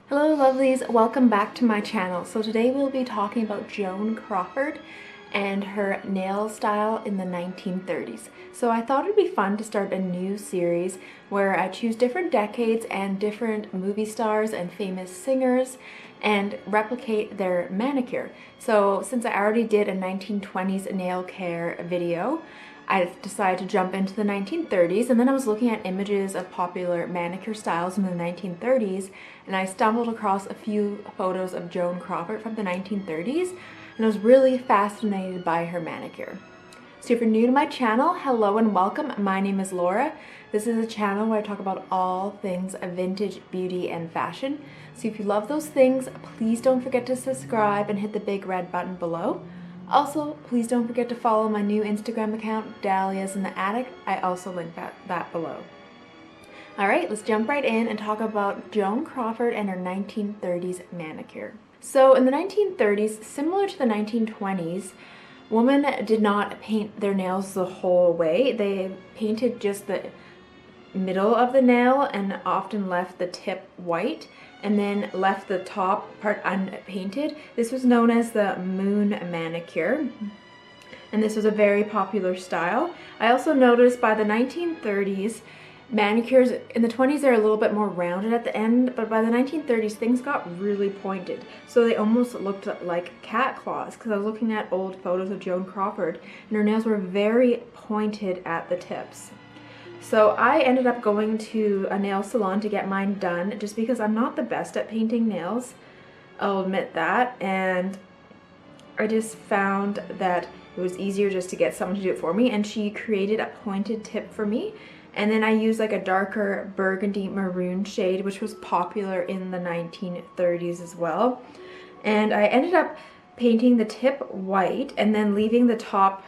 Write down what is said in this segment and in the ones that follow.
Hello lovelies, welcome back to my channel. So today we'll be talking about Joan Crawford and her nail style in the 1930s. So I thought it'd be fun to start a new series where I choose different decades and different movie stars and famous singers and replicate their manicure. So since I already did a 1920s nail care video, I decided to jump into the 1930s, and then I was looking at images of popular manicure styles in the 1930s, and I stumbled across a few photos of Joan Crawford from the 1930s, and I was really fascinated by her manicure. So if you're new to my channel, hello and welcome. My name is Laura. This is a channel where I talk about all things vintage, beauty, and fashion. So if you love those things, please don't forget to subscribe and hit the big red button below. Also, please don't forget to follow my new Instagram account, Dahlias in the Attic. I also link that below. Alright, let's jump right in and talk about Joan Crawford and her 1930s manicure. So in the 1930s, similar to the 1920s, women did not paint their nails the whole way. They painted just the middle of the nail and often left the tip white, and then left the top part unpainted. This was known as the moon manicure, and this was a very popular style. I also noticed by the 1930s, manicures in the 20s are a little bit more rounded at the end, but by the 1930s things got really pointed. So they almost looked like cat claws, because I was looking at old photos of Joan Crawford and her nails were very pointed at the tips. So I ended up going to a nail salon to get mine done just because I'm not the best at painting nails. I'll admit that, and I just found that it was easier just to get someone to do it for me, and she created a pointed tip for me. And then I used like a darker burgundy maroon shade, which was popular in the 1930s as well. And I ended up painting the tip white and then leaving the top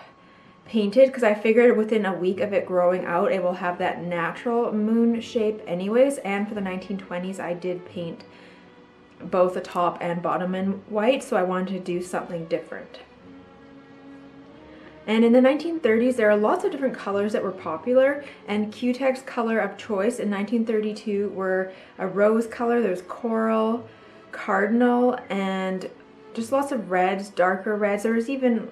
painted because I figured within a week of it growing out it will have that natural moon shape anyways. And for the 1920s I did paint both the top and bottom in white, so I wanted to do something different. And in the 1930s there are lots of different colors that were popular, and Cutex color of choice in 1932 were a rose color, there's coral, cardinal, and just lots of reds, darker reds. There was even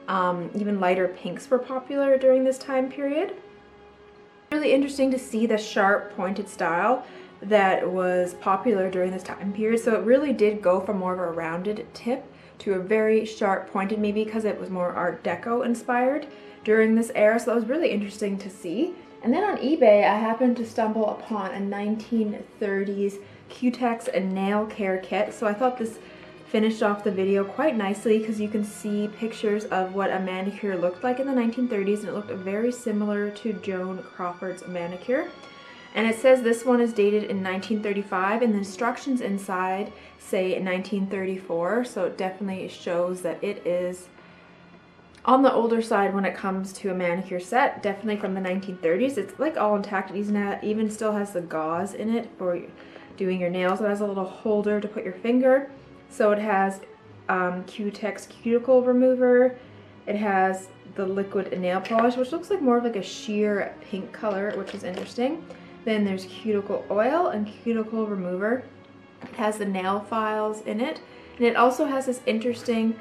lighter pinks were popular during this time period. Really interesting to see the sharp pointed style that was popular during this time period. So it really did go from more of a rounded tip to a very sharp pointed, maybe because it was more Art Deco inspired during this era. So that was really interesting to see. And then on eBay I happened to stumble upon a 1930s Cutex and nail care kit. So I thought this finished off the video quite nicely because you can see pictures of what a manicure looked like in the 1930s, and it looked very similar to Joan Crawford's manicure. And it says this one is dated in 1935, and the instructions inside say 1934, so it definitely shows that it is on the older side when it comes to a manicure set, definitely from the 1930s. It's like all intact. It even still has the gauze in it for doing your nails. It has a little holder to put your finger. So it has Cutex cuticle remover. It has the liquid nail polish, which looks like more of like a sheer pink color, which is interesting. Then there's cuticle oil and cuticle remover. It has the nail files in it. And it also has this interesting,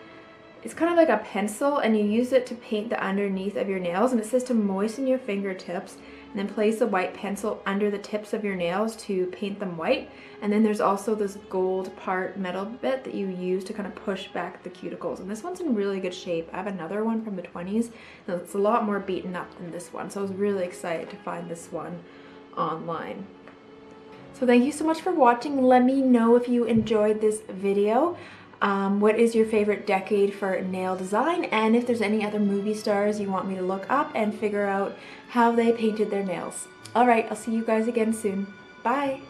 it's kind of like a pencil, and you use it to paint the underneath of your nails. And it says to moisten your fingertips and then place a white pencil under the tips of your nails to paint them white. And then there's also this gold part metal bit that you use to kind of push back the cuticles. And this one's in really good shape. I have another one from the 20s, and it's a lot more beaten up than this one. So I was really excited to find this one online. So thank you so much for watching. Let me know if you enjoyed this video. What is your favorite decade for nail design, and if there's any other movie stars you want me to look up and figure out how they painted their nails. Alright, I'll see you guys again soon. Bye!